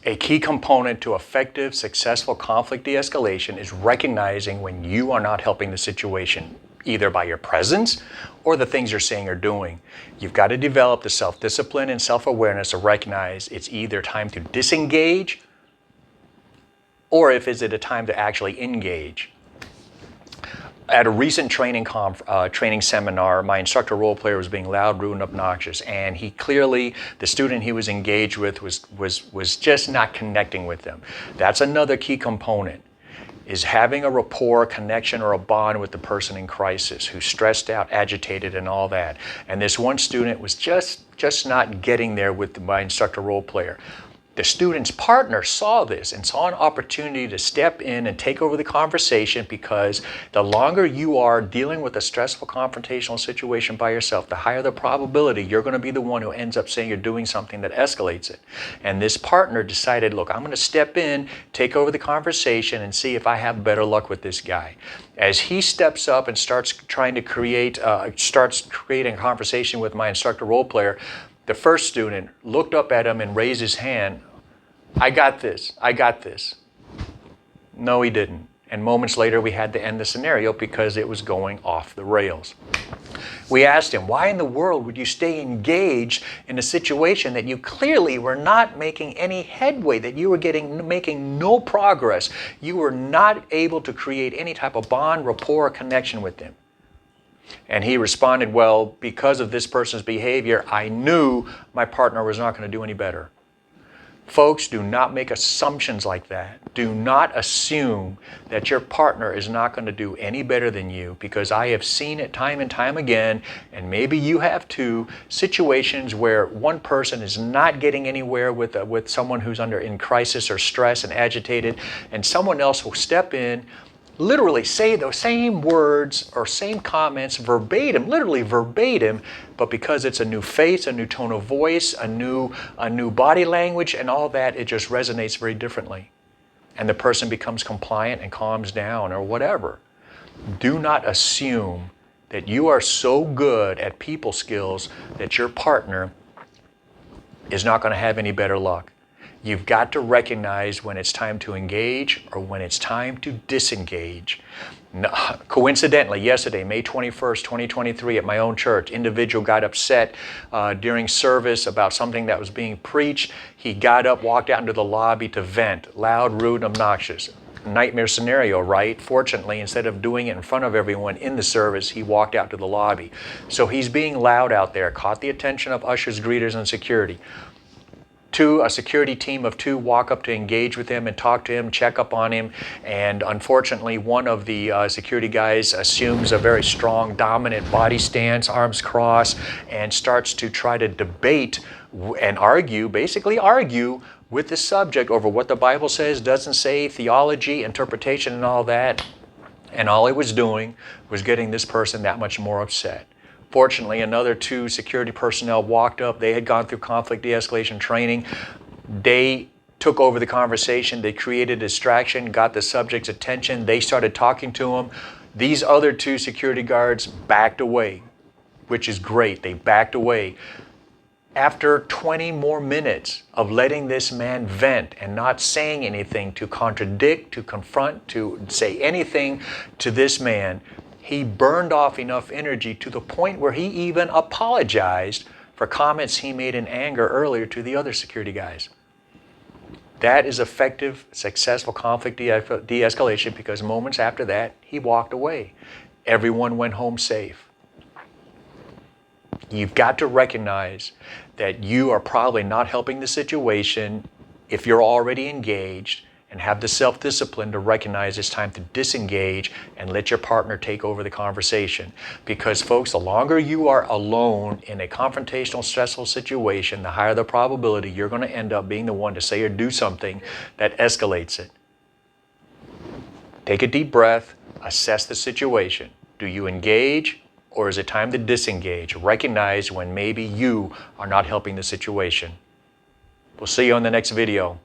A key component to effective, successful conflict de-escalation is recognizing when you are not helping the situation, either by your presence or the things you're saying or doing. You've got to develop the self-discipline and self-awareness to recognize it's either time to disengage or if is it a time to actually engage. At a recent training seminar, my instructor role player was being loud, rude, and obnoxious, and he clearly, the student he was engaged with was just not connecting with them. That's another key component, is having a rapport, connection, or a bond with the person in crisis who's stressed out, agitated, and all that. And this one student was just not getting there with my instructor role player. The student's partner saw this and saw an opportunity to step in and take over the conversation, because the longer you are dealing with a stressful confrontational situation by yourself, the higher the probability you're going to be the one who ends up saying you're doing something that escalates it. And this partner decided, look, I'm going to step in, take over the conversation, and see if I have better luck with this guy. As he steps up and starts trying to creating a conversation with my instructor role player, the first student looked up at him and raised his hand. I got this. I got this. No, he didn't. And moments later, we had to end the scenario because it was going off the rails. We asked him, why in the world would you stay engaged in a situation that you clearly were not making any headway, that you were making no progress? You were not able to create any type of bond, rapport, or connection with them. And he responded, well, because of this person's behavior, I knew my partner was not going to do any better. Folks, do not make assumptions like that. Do not assume that your partner is not going to do any better than you, because I have seen it time and time again, and maybe you have too, situations where one person is not getting anywhere with someone who's in crisis or stress and agitated, and someone else will step in, literally say those same words or same comments verbatim, literally verbatim, but because it's a new face, a new tone of voice, a new body language and all that, it just resonates very differently. And the person becomes compliant and calms down or whatever. Do not assume that you are so good at people skills that your partner is not going to have any better luck. You've got to recognize when it's time to engage or when it's time to disengage. Coincidentally, yesterday, May 21st, 2023, at my own church, individual got upset during service about something that was being preached. He got up, walked out into the lobby to vent, loud, rude, and obnoxious. Nightmare scenario, right? Fortunately, instead of doing it in front of everyone in the service, he walked out to the lobby. So he's being loud out there, caught the attention of ushers, greeters, and security. A security team of 2 walk up to engage with him and talk to him, check up on him, and unfortunately one of the security guys assumes a very strong, dominant body stance, arms crossed, and starts to try to debate and argue, basically argue with the subject over what the Bible says, doesn't say, theology, interpretation, and all that. And all it was doing was getting this person that much more upset. Fortunately, another 2 security personnel walked up. They had gone through conflict de-escalation training. They took over the conversation. They created a distraction, got the subject's attention. They started talking to him. These other 2 security guards backed away, which is great. They backed away. After 20 more minutes of letting this man vent and not saying anything to contradict, to confront, to say anything to this man, he burned off enough energy to the point where he even apologized for comments he made in anger earlier to the other security guys. That is effective, successful conflict de-escalation, because moments after that, he walked away. Everyone went home safe. You've got to recognize that you are probably not helping the situation if you're already engaged, and have the self-discipline to recognize it's time to disengage and let your partner take over the conversation. Because folks, the longer you are alone in a confrontational, stressful situation, the higher the probability you're going to end up being the one to say or do something that escalates it. Take a deep breath, assess the situation. Do you engage, or is it time to disengage? Recognize when maybe you are not helping the situation. We'll see you on the next video.